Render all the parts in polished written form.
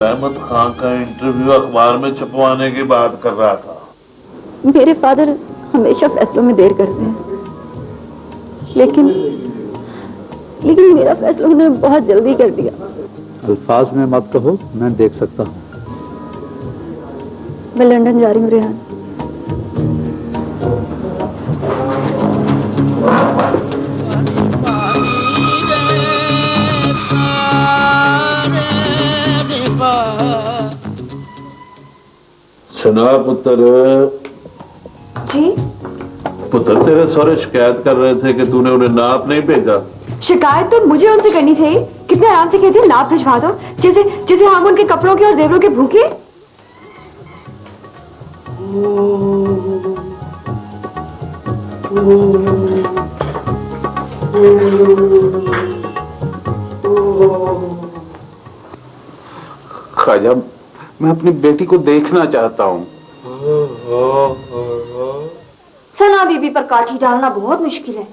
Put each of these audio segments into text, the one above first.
रहमत खान का इंटरव्यू अखबार में छपवाने की बात कर रहा था। मेरे फादर हमेशा फैसलों में देर करते हैं, लेकिन मेरा फैसला उन्होंने बहुत जल्दी कर दिया। अल्फाज में मत कहो, मैं देख सकता हूँ। मैं लंदन जा रही हूँ रेहान। सुना पुत्र जी? पुत्र तेरे सौरे शिकायत कर रहे थे कि तूने उन्हें नाप नहीं भेजा। शिकायत तो मुझे उनसे करनी चाहिए। कितने आराम से कहते हैं नाप भिजवा दो, जैसे हम उनके कपड़ों के और जेवरों के भूखे। ख्वाजा, मैं अपनी बेटी को देखना चाहता हूँ। सना बीबी पर काठी डालना बहुत मुश्किल है।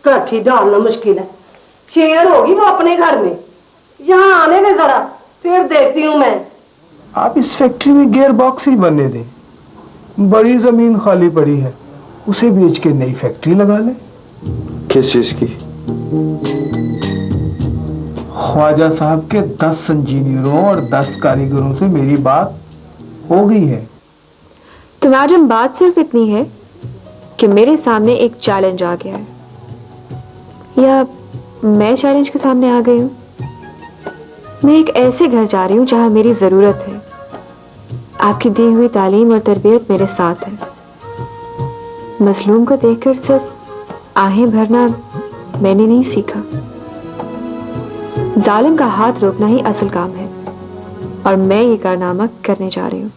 काठी डालना मुश्किल है, शेर होगी वो अपने घर में। यहाँ आने में जरा, फिर देखती हूँ मैं। आप इस फैक्ट्री में गियर बॉक्स ही बनने दें। बड़ी जमीन खाली पड़ी है, उसे बेच के नई फैक्ट्री लगा लें। किस चीज की? ख्वाजा साहब के 10 इंजीनियरों और 10 कारीगरों से मेरी बात हो गई है। तो मैडम, बात सिर्फ इतनी है कि मेरे सामने एक चैलेंज आ गया है, या मैं चैलेंज के सामने आ गई हूँ। मैं एक ऐसे घर जा रही हूँ जहां मेरी जरूरत है। आपकी दी हुई तालीम और तरबियत मेरे साथ है। मजलूम को देखकर सिर्फ आहें भरना मैंने नहीं सीखा। जालिम का हाथ रोकना ही असल काम है, और मैं ये कारनामा करने जा रही हूँ।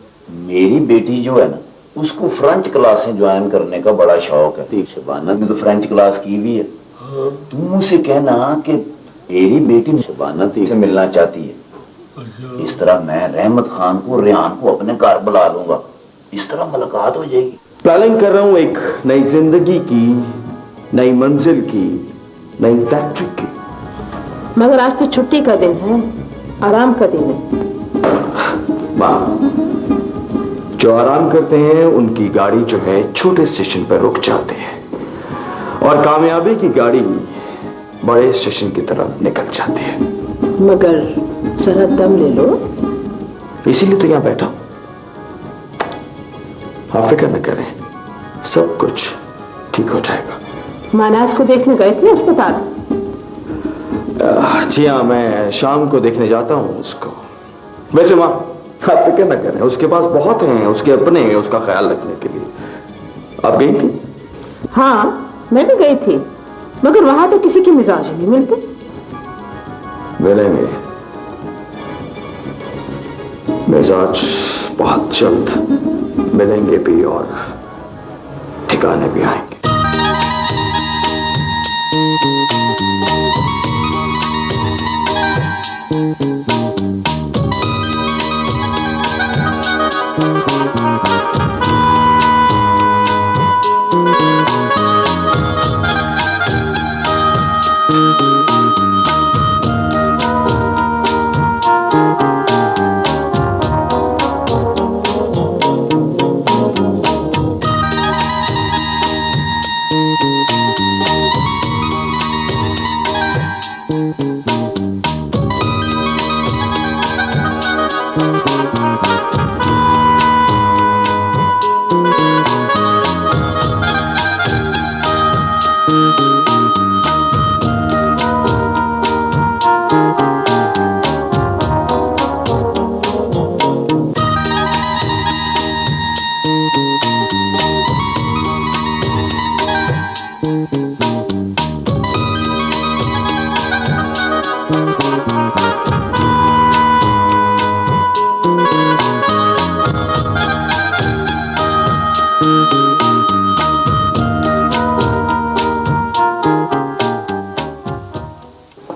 मेरी बेटी जो है ना, उसको फ्रेंच क्लासें ज्वाइन करने का बड़ा शौक है। शबाना ने तो फ्रेंच क्लास की हुई है। तुम उसे कहना कि मेरी बेटी शबाना से मिलना चाहती है। इस तरह मैं रहमत खान को, रेहान को अपने घर बुला लूंगा। इस तरह मुलाकात हो जाएगी। प्लानिंग कर रहा हूँ एक नई जिंदगी की, नई मंजिल की, नई फैक्ट्री की। मगर आज तो छुट्टी का दिन है, आराम का दिन है। माँ, जो आराम करते हैं उनकी गाड़ी जो है छोटे स्टेशन पर रुक जाते हैं, और कामयाबी की गाड़ी बड़े स्टेशन की तरफ निकल जाती है। मगर जरा दम ले लो। इसीलिए तो यहां बैठा हूं। आप फिक्र न करें, सब कुछ ठीक हो जाएगा। मानाज को देखने गए थे अस्पताल? जी हाँ, मैं शाम को देखने जाता हूँ उसको। वैसे माँ, आप फिक्र न करें, उसके पास बहुत हैं उसके अपने, उसका ख्याल रखने के लिए। आप गई थी? हाँ, मैं भी गई थी, मगर वहां तो किसी की मिजाज ही नहीं मिलते। मिलेंगे, मिजाज बहुत जल्द मिलेंगे भी, और ठिकाने भी आएंगे।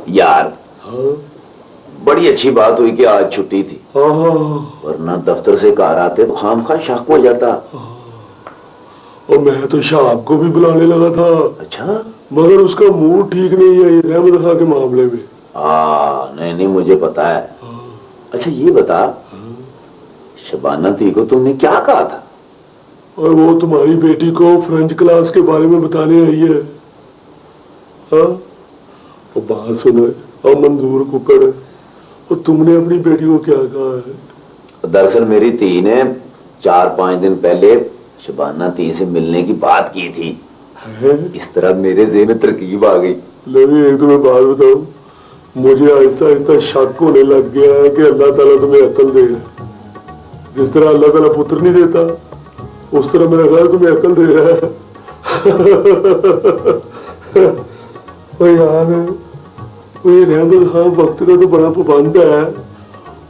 यार, बड़ी अच्छी बात हुई कि आज छुट्टी थी, वरना दफ्तर से घर आते तो खामखा शक हो जाता। और मैं तो शाहब को भी बुलाने लगा था। अच्छा? मगर उसका मूड ठीक नहीं है रहमत खां के मामले में। नहीं, मुझे पता है। अच्छा ये बता, शबाना ती को तुमने क्या कहा था? और वो तुम्हारी बेटी को फ्रेंच क्लास के बारे में बताने आई है। हाँ, वो बात सुनो और मंजूर कुकड़, और तुमने अपनी बेटी को क्या कहा है? दरअसल मेरी ती ने 4-5 दिन पहले शबाना ती से मिलने की बात की थी। इस तरह मेरे ज़हन में तरकीब आ गई। लवी, एक तुम्हें बात बताऊं, मुझे आहिस्ता आहिस्ता शक होने लग गया है कि अल्लाह ताला तुम्हें अक्ल दे रहा है। जिस तरह अल्लाह ताला पुत्र नहीं देता, उस तरह मेरा ख्याल तुम्हें अक्ल दे रहा है। और यार, ये रहमत खान वक्त का तो बड़ा पाबंद है,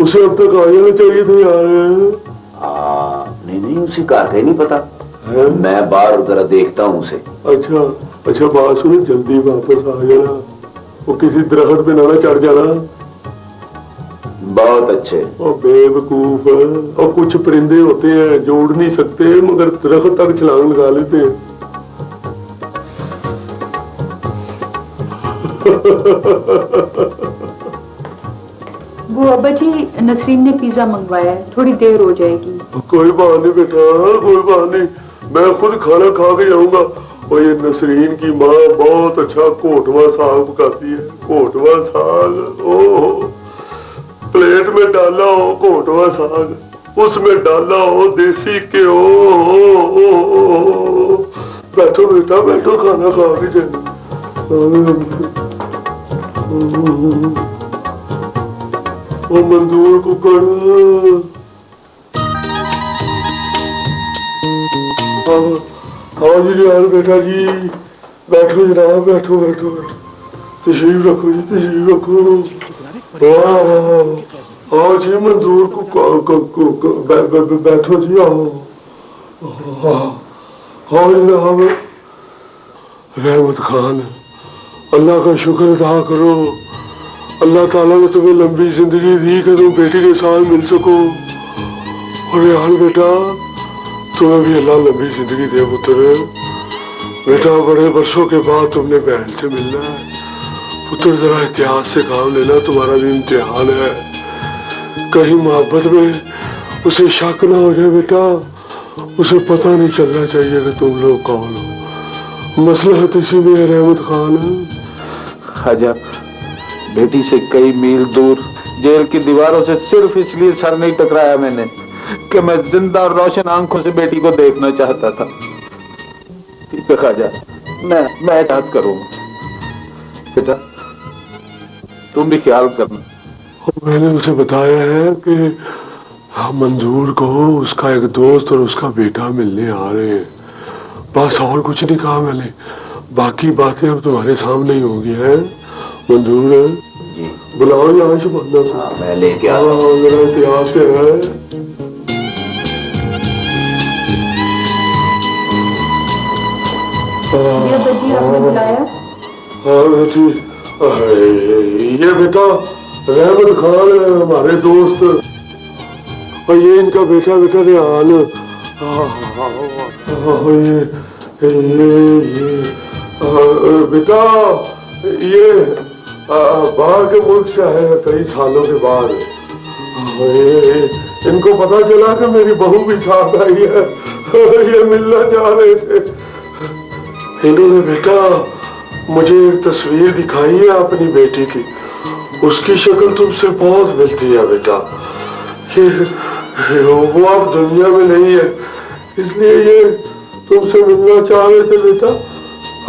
उसे अब तक आ जाना चाहिए था यार। नहीं, उसे कार का ही नहीं पता है? मैं बाहर जरा देखता हूँ उसे। अच्छा बात सुनो, जल्दी वापस आ जाना, वो किसी दरख्त पे ना चढ़ जाना। बहुत अच्छे। और बेवकूफ, और कुछ परिंदे होते हैं जो उड़ नहीं सकते मगर दरख्त तक छलांग लगा लेते हैं। वो अब्बा जी, नसरीन ने पिज्जा मंगवाया है, थोड़ी देर हो जाएगी। कोई बात नहीं बेटा, कोई बात नहीं, मैं खुद खाना खा के जाऊंगा। और ये नसरीन की माँ बहुत अच्छा कोटवा साग पकाती है। कोटवा साग, ओह, प्लेट में डाला हो कोटवा साग, उसमें डाला हो देसी घ्यो। बैठो बेटा बैठो, खाना खा के जाना। ओ मंजूर कुकड़, हाँ जी यार, बेटा जी बैठो जनाब, बैठो बैठो बैठो, तशरीफ रखो जी, तशरीफ रखो। हाँ जी मंजूर को बैठो जी, हाँ जनाब। रहमत खान, अल्लाह का शुक्र अदा करो, अल्लाह ताला ने तुम्हें लंबी जिंदगी दी कि तुम बेटी के साथ मिल सको। और यार बेटा, तुम्हें भी अल्लाह लंबी जिंदगी दे पुत्र। बेटा, बड़े वर्षों के बाद तुमने बहन से मिलना है पुत्र, जरा एहतियात से काम लेना, तुम्हारा भी इम्तिहान है। कहीं मोहब्बत में उसे शक ना हो जाए बेटा, उसे पता नहीं चलना चाहिए कि तुम लोग कौन हो। मसलहत इसी में है रहमत खान। ख्वाजा, बेटी से कई मील दूर जेल की दीवारों से सिर्फ इसलिए सर नहीं टकराया मैंने कि मैं जिंदा और रोशन आंखों से बेटी को देखना चाहता था। ठीक है ख्वाजा, मैं एहतियात करूंगा। बेटा, तुम भी ख्याल करना। मैंने उसे बताया है कि मंजूर को उसका एक दोस्त और उसका बेटा मिलने आ रहे हैं, बस और कुछ नहीं कहा मैंने। बाकी बातें अब तुम्हारे सामने ही होंगी। है मंजूर है जी, बुलाओ यहाँ शबाना को। हाँ, मैं लेके आ रहा हूँ। हाँ, मेरा इतिहास से है। ये अब्बा जी, आपने बुलाया? हाँ बेटी, ये बेटा रहमत खान है, हमारे दोस्त, और ये इनका बेटा रेहान। ये बेटा, ये बाहर के मुल्क से आए हैं कई सालों के बाद। इनको पता चला कि मेरी बहू भी साथ आई है, ये मिलना चाह रहे थे। इन्होंने बेटा मुझे एक तस्वीर दिखाई है अपनी बेटी की, उसकी शक्ल तुमसे बहुत मिलती है बेटा। ये वो अब दुनिया में नहीं है, इसलिए ये तुमसे मिलना चाह रहे थे बेटा।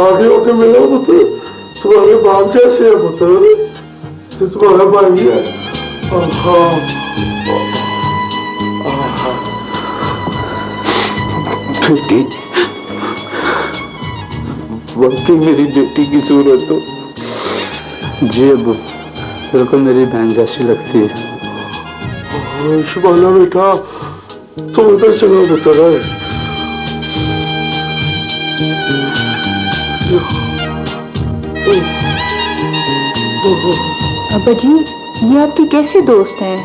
आगे होके मिलो पुत्र, तुम्हारे बाप जैसे है पुत्र, तुम्हारा भाई है। बेटी, वाकई मेरी बेटी की सूरत हो। जी अब्बू, बिल्कुल मेरी बहन जैसी लगती है। शबाना बेटा, तुम इधर चलो पुत्र। अब्बा जी, ये आपके कैसे दोस्त हैं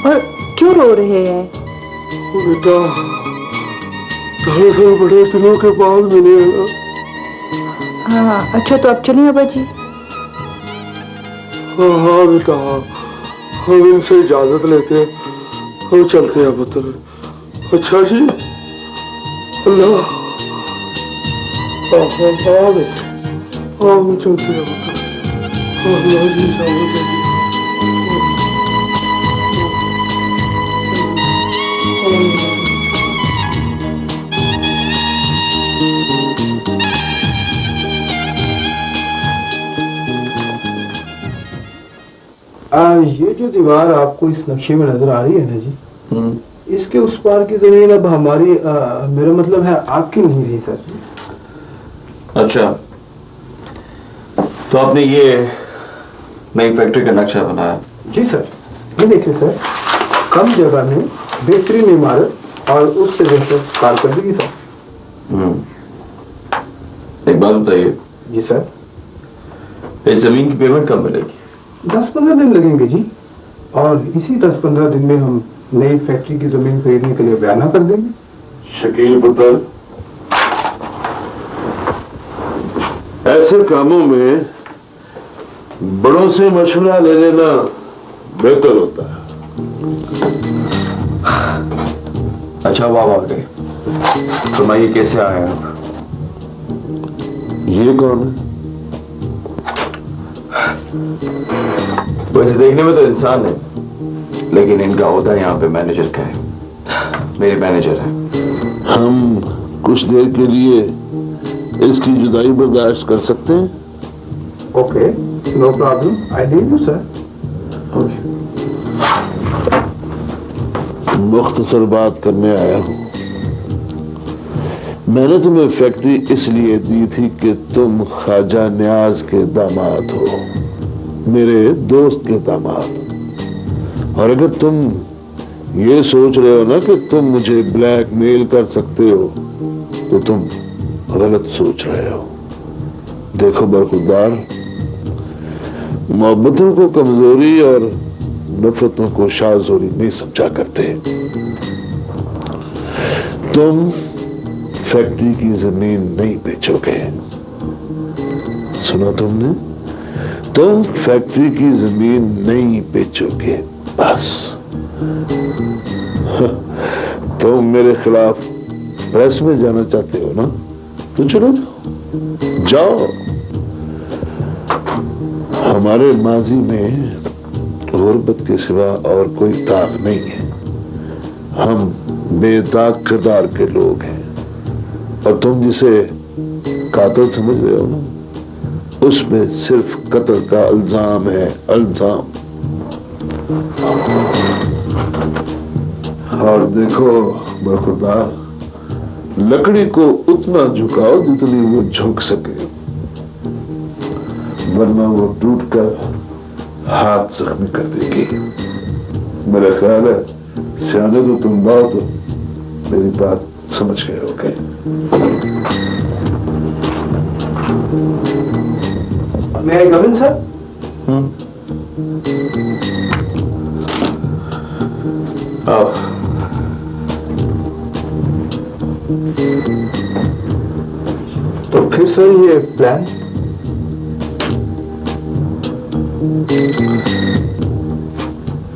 और क्यों रो रहे हैं? बेटा, दरअसल बड़े दिनों के बाद मिले हैं ना। हाँ, अच्छा तो अब चलें अब्बा जी। हाँ बेटा, हम इनसे इजाजत लेते हैं, हम चलते हैं पुत्र। अच्छा जी, अल्लाह हाँ हम चलते हैं पुत्र। अल्लाह जी इजाजत है। ये जो दीवार आपको इस नक्शे में नजर आ रही है ना जी, इसके उस पार की जमीन अब हमारी मेरा मतलब है आपकी नहीं रही सर। अच्छा, तो आपने ये नई फैक्ट्री का नक्शा बनाया? जी सर, ये देखिए सर, कम जगह में बेहतरीन इमारत और उससे बेहतर कारकर्दगी सर। एक बात बताइए। जी सर। इस जमीन की पेमेंट कब मिलेगी? 10-15 दिन लगेंगे जी, और इसी 10-15 दिन में हम नई फैक्ट्री की जमीन खरीदने के लिए बयाना कर देंगे। शकील पुत्र, ऐसे कामों में बड़ों से मशवरा ले लेना बेहतर होता है। अच्छा, वाह आ गए। फरमाइए कैसे आए आप? ये कौन है? वैसे देखने में तो इंसान है, लेकिन इनका ओहदा यहाँ पे मैनेजर का है। मेरे मैनेजर है। हम कुछ देर के लिए इसकी जुदाई बर्दाश्त कर सकते हैं? Okay, no problem, I leave you sir. मुख्तसर बात करने आया हूं। मैंने तुम्हें फैक्ट्री इसलिए दी थी कि तुम ख्वाजा न्याज के दामाद हो, मेरे दोस्त के दामाद। और अगर तुम ये सोच रहे हो ना कि तुम मुझे ब्लैकमेल कर सकते हो, तो तुम गलत सोच रहे हो। देखो बरखुरदार, मोहब्बतों को कमजोरी और नफरतों को शाहजोरी नहीं समझा करते। तुम फैक्ट्री की जमीन नहीं बेचोगे, सुना तुमने? तुम फैक्ट्री की जमीन नहीं बेचोगे, बस। तुम मेरे खिलाफ प्रेस में जाना चाहते हो ना, तो चलो जाओ। हमारे माजी में गुर्बत के सिवा और कोई दाग नहीं है। हम बेदाग किरदार के लोग हैं। और तुम जिसे कातिल समझ रहे हो ना, उसमें सिर्फ कत्ल का इल्जाम है, इल्जाम। और देखो बरखुरदार, लकड़ी को उतना झुकाओ जितनी वो झुक सके, वरना वो टूटकर हाथ जख्मी कर देगी। मेरा ख्याल है सियाने तो तुम बहुत मेरी बात समझ गए होगे। May I come in, sir? आओ। तो फिर सर ये प्लान?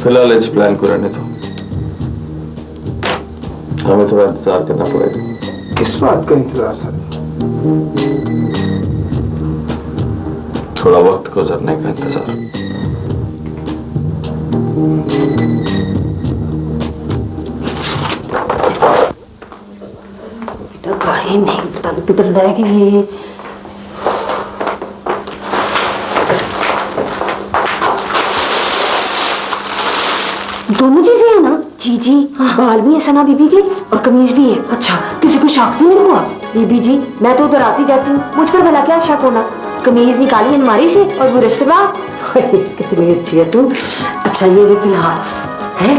फिलहाल इस प्लान को रहने दो, हमें थोड़ा इंतजार करना पड़ेगा। किस बात का इंतजार सर? थोड़ा वक्त गुजरने का इंतजार। तो कहीं नहीं, पता नहीं किधर रह गए। दोनों चीजें हैं ना? जी जी, बाल भी है सना बीबी के और कमीज भी है। अच्छा, किसी को शक तो नहीं हुआ? बीबी जी, मैं तो उधर आती जाती हूँ, मुझ पर भला क्या शक होना? कमीज निकाली अलमारी से और वो रिश्तेदार। कितनी अच्छी है तू। अच्छा ये भी फिलहाल है,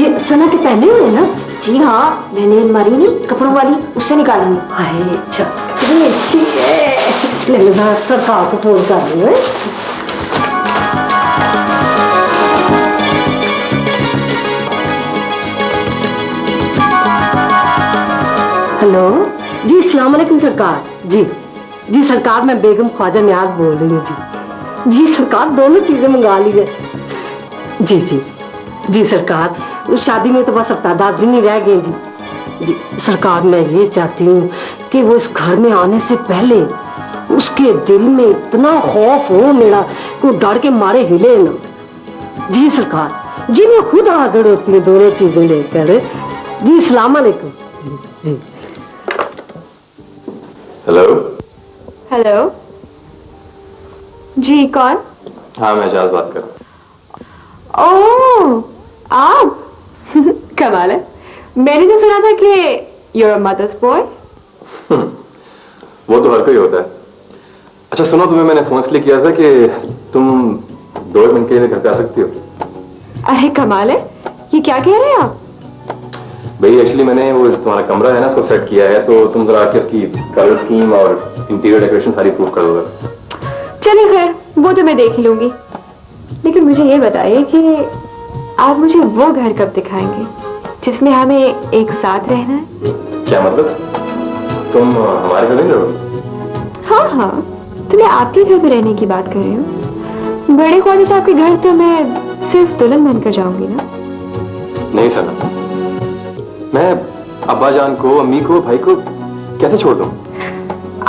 ये सना के पहने हुए ना? जी हाँ, मैंने अलमारी नहीं कपड़ों वाली उससे निकाली। हाय अच्छा, कितनी अच्छी है। लगता सरकार को फोन कर रही है। हेलो जी, अस्सलाम वालेकुम सरकार। जी जी सरकार, मैं बेगम ख्वाजा न्याज बोल रही हूँ। जी जी सरकार, दोनों चीजें मंगा ली है। जी जी जी सरकार, शादी में तो बस हफ्ता 10 दिन ही रह गए जी। सरकार, मैं ये चाहती हूँ कि वो इस घर में आने से पहले उसके दिल में इतना खौफ हो मेरा कि वो डर के मारे हिले ना। जी सरकार जी, मैं खुद हाजिर होती हूँ दोनों चीजें लेकर। जी अस्सलाम वालेकुम जी। हेलो। हेलो जी, कौन? हाँ, मैं एजाज बात कर रहा हूँ। ओह, आप कमाल है। मैंने तो सुना था कि you're a mother's boy। वो तो हर कोई होता है। अच्छा सुनो, तुम्हें मैंने फोन इसलिए किया था कि तुम 2 मिनट के लिए घर पे आ सकती हो? अरे कमाल है, ये क्या कह रहे हैं आप? भाई एक्चुअली मैंने वो तुम्हारा कमरा है ना, उसको सेट किया है, तो तुम जरा आके उसकी कलर स्कीम और इंटीरियर डेकोरेशन सारी प्रूव कर दोगे। चलिए खैर, वो तो मैं देख ही लूंगी, लेकिन मुझे ये बताइए कि आप मुझे वो घर कब दिखाएंगे जिसमें हमें एक साथ रहना है? क्या मतलब? तुम हमारे घर नहीं रहोगी? हाँ हाँ, तो मैं आपके घर में रहने की बात कर रही हूँ। बड़े ख्वाजा साहब के घर तो मैं सिर्फ दुल्हन बनकर जाऊंगी ना। नहीं सर, मैं अब्बा जान को, अम्मी को, भाई को कैसे छोड़ दूं?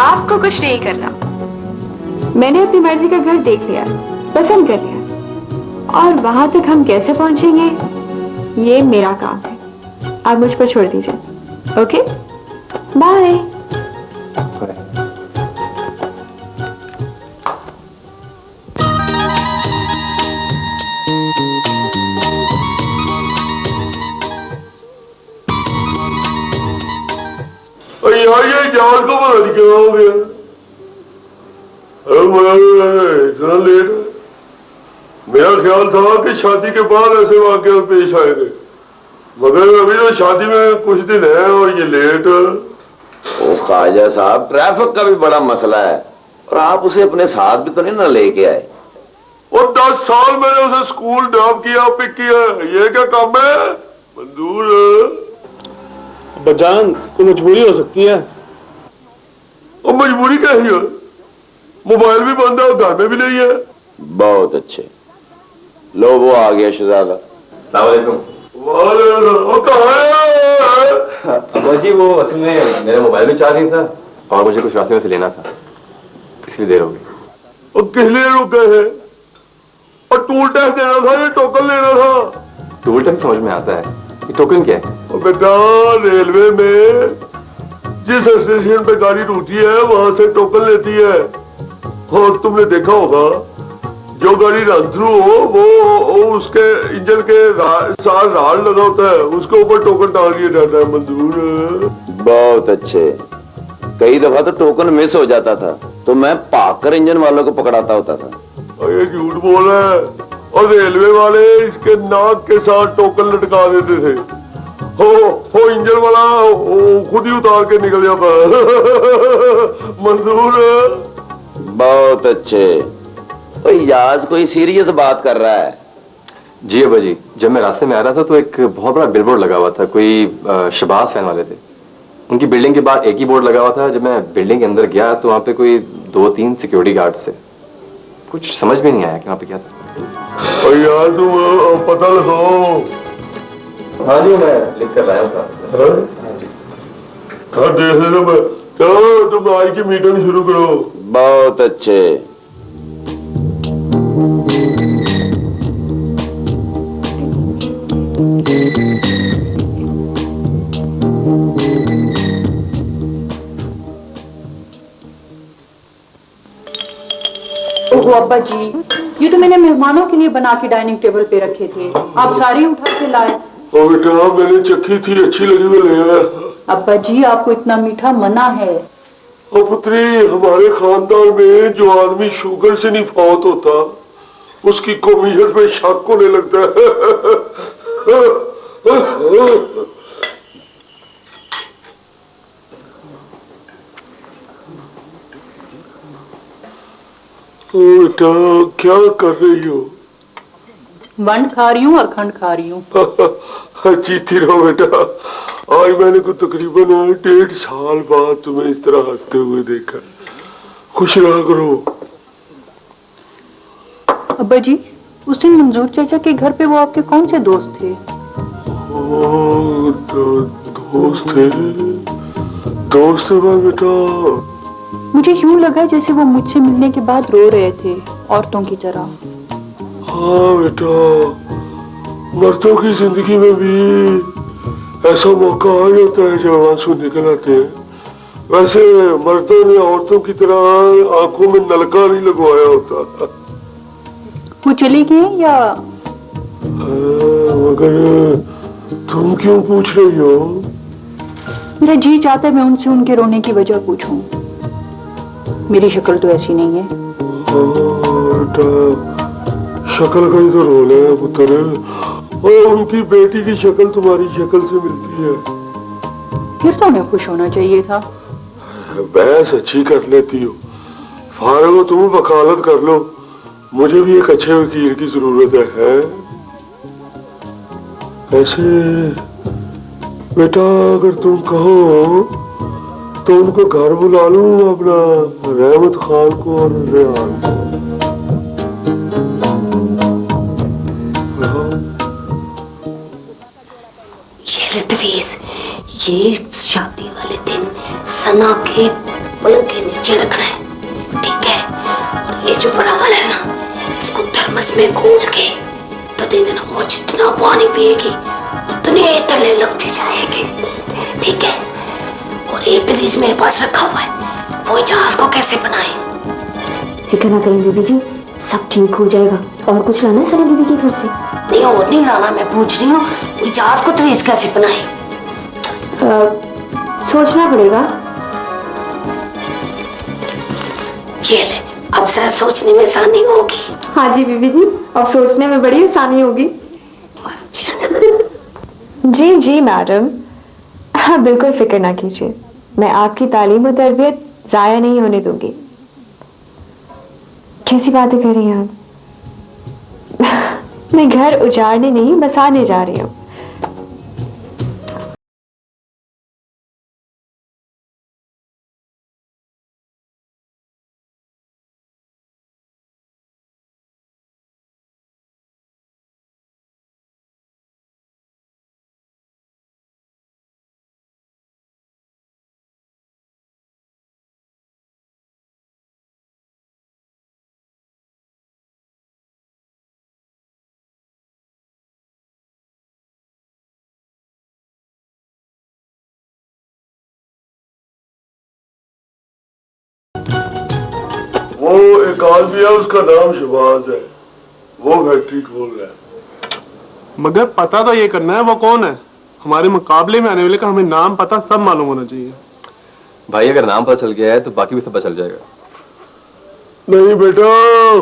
आपको कुछ नहीं करना। मैंने अपनी मर्जी का घर देख लिया, पसंद कर लिया, और वहां तक हम कैसे पहुंचेंगे ये मेरा काम है। आप मुझ पर छोड़ दीजिए। Okay, bye. यार ये जान को पता नहीं क्या हो गया, इतना लेट है। मेरा ख्याल था कि शादी के बाद ऐसे वाकये पेश आएंगे, मगर अभी तो शादी में कुछ दिन है और ये लेट। ओ ख्वाजा साहब, ट्रैफिक का भी बड़ा मसला है, और आप उसे अपने साथ भी तो नहीं ना लेके आए। और 10 साल मैंने उसे स्कूल ड्रॉप किया, पिक किया, ये क्या काम है? मंजूर बजान कोई मजबूरी हो सकती है। और मजबूरी क्या है? मोबाइल भी बंद है और घर में भी नहीं है। बहुत अच्छे, लो वो आ गया शहजादा। अस्सलाम वालेकुम। अम्मा जी, वो असल में मेरा मोबाइल भी चार्ज नहीं था और मुझे कुछ रास्ते में से लेना था, इसलिए देर हो गई। और किस लिए रुक गए हैं? और टूल टैक्स देना था या टोकन लेना था? टूल टैक्स समझ में आता है, ये टोकन क्या है? बेटा, रेलवे में जिस स्टेशन पे गाड़ी रुकती है वहां से टोकन लेती है। और तुमने देखा होगा, जो गाड़ी रन थ्रू हो वो उसके इंजन के साथ राड लगा होता है, उसके ऊपर टोकन टांग दिया जाता है। मंजूर बहुत अच्छे। कई दफा तो टोकन मिस हो जाता था, तो मैं पाकर इंजन वालों को पकड़ाता होता था। और ये झूठ बोल रहा है। और रेलवे वाले इसके नाक के साथ टोकन लटका देते थे। हो इंजन वाला खुद ही उतार के निकल जाता है। मंजूर बहुत अच्छे। तो इजाज कोई सीरियस बात कर रहा है? जी अब्बा जी, जब मैं रास्ते में आ रहा था तो एक बहुत बड़ा बिलबोर्ड लगा हुआ था, कोई शबाज फैन वाले थे। उनकी बिल्डिंग के बाहर एक ही बोर्ड लगा हुआ था। जब मैं बिल्डिंग के अंदर गया तो वहां पे कोई 2-3 सिक्योरिटी गार्ड्स थे। कुछ समझ में नहीं आया कि वहां पे क्या था। और यार तुम पता लगाओ। हाँ जी, मैं लिख कर लाया हूँ साहब। हाँ देख लेना। मैं चलो तुम आज की मीटिंग शुरू करो। बहुत अच्छे। ओहो अब्बा जी, ये तो मैंने मेहमानों के लिए बना के डाइनिंग टेबल पे रखे थे, आप सारे उठा के लाए। ओ बेटा, मैंने चखी थी, अच्छी लगी, मैं ले आया। अब्बा जी, आपको इतना मीठा मना है। और पुत्री, हमारे खानदान में जो आदमी शुगर से नहीं फौत होता उसकी कौमियत में शक होने लगता है। बेटा क्या कर रही हो? वंड खा रही हूँ और खंड खा रही हूँ। जीती रहो बेटा। आज मैंने को तकरीबन 1.5 साल बाद तुम्हें इस तरह हंसते हुए देखा। खुश रहा करो। अब्बा जी, उस दिन मंजूर चाचा के घर पे वो आपके कौन से दोस्त थे? दोस्त थे बेटा। मुझे यूं लगा जैसे वो मुझसे मिलने के बाद रो रहे थे, औरतों की तरह। हाँ बेटा, मर्दों की जिंदगी में भी ऐसा मौका आ जाता है जब आंसू निकल आते हैं। वैसे मर्दों ने औरतों की तरह आंखों में नलका नहीं लगवाया होता। वो चले गए या? मगर तुम क्यों पूछ रही हो? मेरा जी चाहता है मैं उनसे उनके रोने की वजह पूछूं। मेरी शक्ल तो ऐसी नहीं है। शक्ल का ही तो रोल है पुत्र, और उनकी बेटी की शक्ल तुम्हारी शक्ल से मिलती है। फिर तो उन्हें खुश होना चाहिए था। बहस अच्छी कर लेती हो, फारग हो तुम वकालत कर लो, मुझे भी एक अच्छे वकील की जरूरत है। ऐसे बेटा अगर तुम कहो तो उनको घर बुला लूं, अपना रहमत खान को और रेहान को। ये लतवीज, ये शादी वाले दिन सना के पलंग के नीचे रखना है, ठीक है? और ये जो बड़ा वाला है ना, इसको थर्मस में घोल के तो दे देना। वो जितना पानी पिएगी उतने तले लगती जाएगी, ठीक है? और एक तवीज मेरे पास रखा हुआ है, वो जहाज को कैसे बनाए। फिक्र ना करें बीबी जी, सब ठीक हो जाएगा। और कुछ लाना है सना बीबी के घर से? नहीं, और नहीं लाना, मैं पूछ रही हूँ वो जहाज को तवीज कैसे बनाए। सोचना पड़ेगा। ये ले, अब जरा सोचने में आसानी होगी। हाँ जी बीबी जी, अब सोचने में बड़ी आसानी होगी। जी जी मैडम, हाँ बिल्कुल फिक्र ना कीजिए, मैं आपकी तालीम और तरबियत जाया नहीं होने दूंगी। कैसी बातें कर रही हैं आप? मैं घर उजाड़ने नहीं बसाने जा रही हूँ। वो एक आदमी है, उसका नाम शहबाज है, वो फैक्ट्री खोल रहा है। मगर पता तो ये करना है वो कौन है। हमारे मुकाबले में आने वाले का हमें नाम पता सब मालूम होना चाहिए। भाई अगर नाम पता चल गया है तो बाकी भी सब पता चल जाएगा। नहीं बेटा,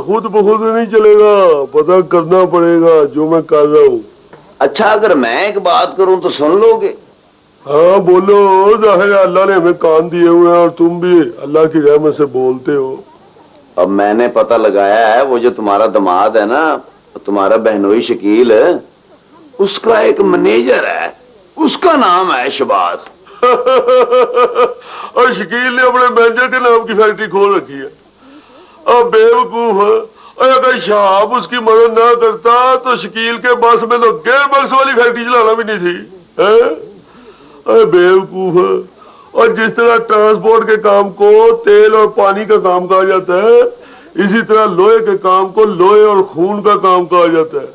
खुद ब खुद नहीं चलेगा, पता करना पड़ेगा जो मैं कर रहा हूँ। अच्छा, अगर मैं एक बात करूं तो सुन लोगे? हाँ बोलो, जाहिर है अल्लाह ने हमें कान दिए हुए हैं और तुम भी अल्लाह की रहमत से बोलते हो। अब मैंने पता लगाया है, वो जो तुम्हारा दामाद है ना, तुम्हारा बहनोई शकील है, उसका एक मैनेजर है, उसका नाम है शहबाज। और शकील ने अपने मैनेजर के नाम की फैक्ट्री खोल रखी है। अब बेवकूफ है, अगर शहाब उसकी मदद ना करता तो शकील के बस में तो गेयर बॉक्स वाली फैक्ट्री चलाना भी नहीं थी। अरे बेवकूफ है। और जिस तरह ट्रांसपोर्ट के काम को तेल और पानी का काम कहा जाता है, इसी तरह लोहे के काम को लोहे और खून का काम कहा जाता है।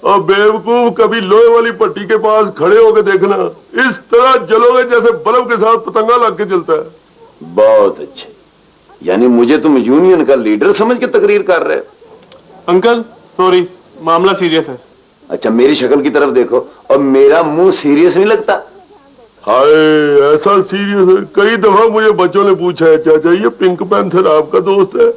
और बेवकूफ, कभी लोहे वाली पट्टी के पास खड़े होकर देखना, इस तरह जलोगे जैसे बल्ब के साथ पतंगा लग के जलता है। बहुत अच्छे, यानी मुझे तुम यूनियन का लीडर समझ के तकरीर कर रहे हो। अंकल सॉरी, मामला सीरियस है। अच्छा, मेरी शक्ल की तरफ देखो, और मेरा मुंह सीरियस नहीं लगता? हाय, ऐसा सीरियस है? कई दफा मुझे बच्चों ने पूछा है, चाचा ये पिंक पैंथर आपका दोस्त है?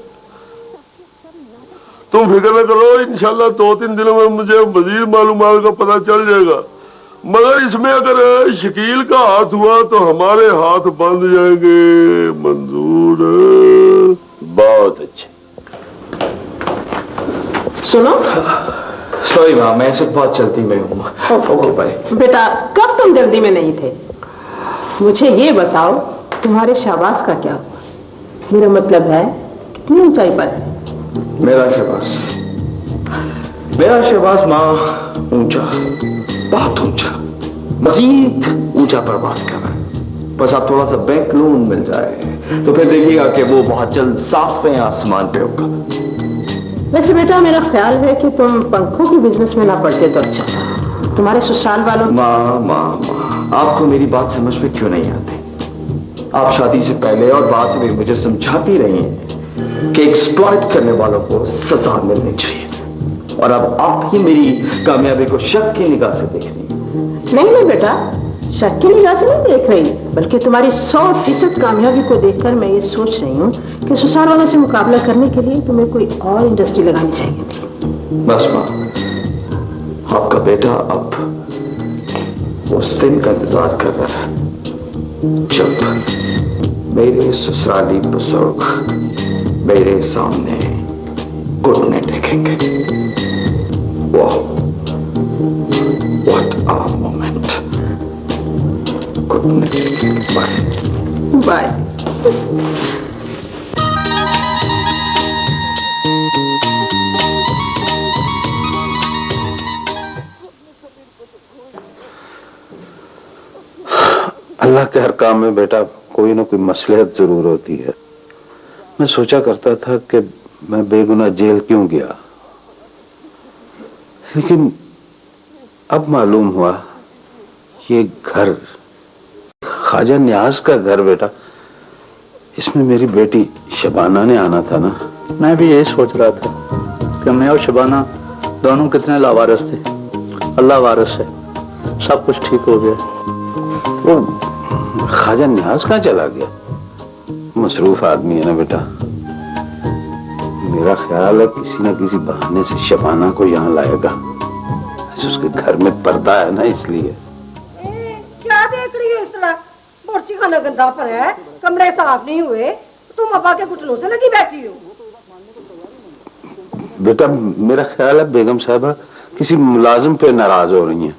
तुम फिक्र न करो, इंशाल्लाह 2-3 दिनों में मुझे मजीद मालूमात का पता चल जाएगा। मगर इसमें अगर शकील का हाथ हुआ तो हमारे हाथ बंद जाएंगे। मंजूर? बहुत अच्छे। सुनो, सॉरी माँ, मैं इस वक्त बहुत जल्दी में हूँ। Okay bye. बेटा, कब तुम जल्दी में नहीं थे? मुझे ये बताओ, तुम्हारे शहबाज का क्या हुआ? मेरा मतलब है कितनी ऊंचाई पर है? मेरा शहबाज मेरा शहबाज माँ ऊंचा, बहुत ऊंचा, मजीद ऊंचा परवाज कर रहा है। बस आप थोड़ा सा बैंक लोन मिल जाए तो फिर देखिएगा कि वो बहुत जल्द सातवें आसमान पे होगा। वैसे बेटा मेरा ख्याल है कि तुम पंखों के बिजनेस में ना पड़ते तो अच्छा था। तुम्हारे ससुराल वालों माँ, आपको मेरी बात समझ में क्यों नहीं आती? आप शादी से पहले और बाद में मुझे समझाती रही हैं कि एक्सप्लॉइट करने वालों को सजा मिलनी चाहिए, और अब आप ही मेरी कामयाबी को शक की निगाह से देख रही हैं। नहीं बेटा, शक की निगाह से नहीं देख रही, बल्कि तुम्हारी 100% कामयाबी को देखकर मैं ये सोच रही हूँ कि ससुराल वालों से मुकाबला करने के लिए तुम्हें कोई और इंडस्ट्री लगानी चाहिए थी। बस माँ, आपका बेटा अब उस दिन का इंतजार कर रहा है जब मेरे ससुराली बुजुर्ग मेरे सामने घुटने टेकेंगे। What a moment! घुटने टेकेंगे। बाय। अल्लाह के हर काम में बेटा कोई ना कोई मसलहत जरूर होती है। मैं सोचा करता था कि मैं बेगुनाह जेल क्यों गया, लेकिन अब मालूम हुआ ये घर ख्वाजा न्याज का घर बेटा, इसमें मेरी बेटी शबाना ने आना था ना। मैं भी यही सोच रहा था कि मैं और शबाना दोनों कितने लावारिस थे। अल्लाह वारिस है, सब कुछ ठीक हो गया। वो ख्वाजा न्याज कहाँ चला गया? मसरूफ आदमी है ना बेटा। मेरा ख्याल है किसी न किसी बहाने से शबाना को यहाँ लाएगा। उसके घर में पर्दा है ना, इसलिए। क्या देख रही हो इस तरह? बोर्ची खाना गंदा पर है, कमरे साफ नहीं हुए, तुम अब्बा के घुटनों से लगी बैठी हो। बेटा मेरा ख्याल है बेगम साहबा किसी मुलाजिम पे नाराज हो रही हैं।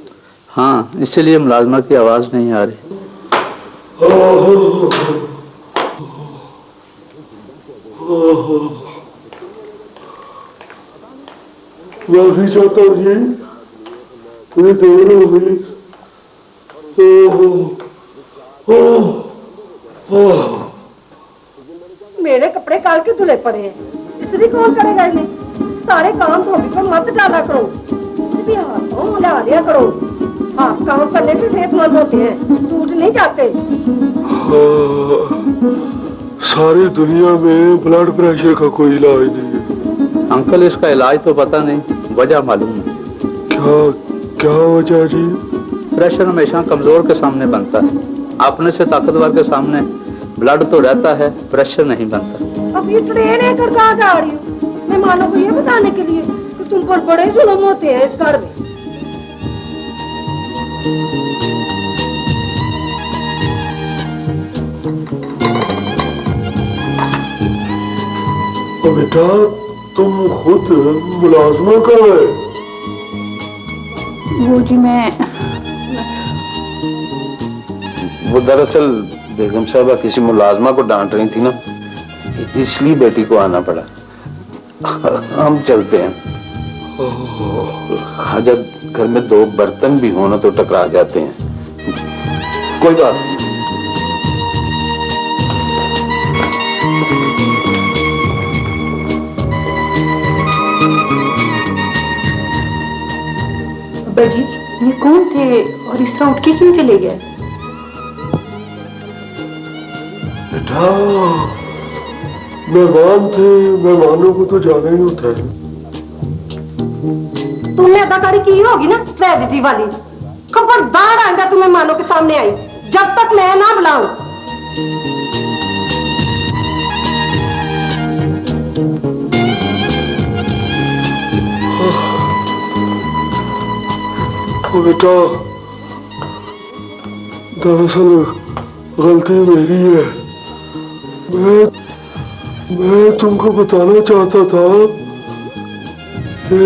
हाँ, इसीलिए मुलाजमा की आवाज नहीं आ रही। माफी चाहता हूँ जी, मुझे देर हो गई। मेरे कपड़े काल के धुले पड़े हैं, इसलिए कौन करेगा इन्हें? सारे काम धोबी पर मत डाला करो, कुछ भी हाथों मिला दिया करो। हाथ काम करने से सेहतमंद होते हैं, टूट नहीं जाते। सारी दुनिया में ब्लड प्रेशर का कोई इलाज नहीं है। अंकल इसका इलाज तो पता नहीं, वजह मालूम है। क्या वजह जी? प्रेशर हमेशा कमजोर के सामने बनता है, अपने से ताकतवर के सामने ब्लड तो रहता है, प्रेशर नहीं बनता। अब ये ट्रेन लेकर कहाँ जा रही हूँ? मेहमानों को ये बताने के लिए कि तुम पर बड़े जुल्म होते हैं इस घर में। तो बेटा तुम खुद मुलाजमा कब है? वो जी मैं वो दरअसल बेगम साहबा किसी मुलाजमा को डांट रही थी ना, इसलिए बेटी को आना पड़ा। हम चलते हैं। ख्वाजा घर में दो बर्तन भी होना तो टकरा जाते हैं। कोई बात नहीं। अब्बा जी, ये कौन थे और इस तरह उठ के क्यों चले गए? बेटा मेहमान थे, मेहमानों को तो जाना ही होता है। तुमने अदाकारी की होगी ना ट्रेजेडी वाली। खबरदार आइंदा तुम मेहमानों के सामने आई जब तक मैं ना बुलाऊं। तो बेटा दरअसल गलती मेरी है। मैं तुमको बताना चाहता था कि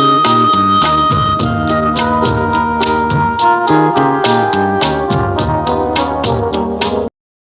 है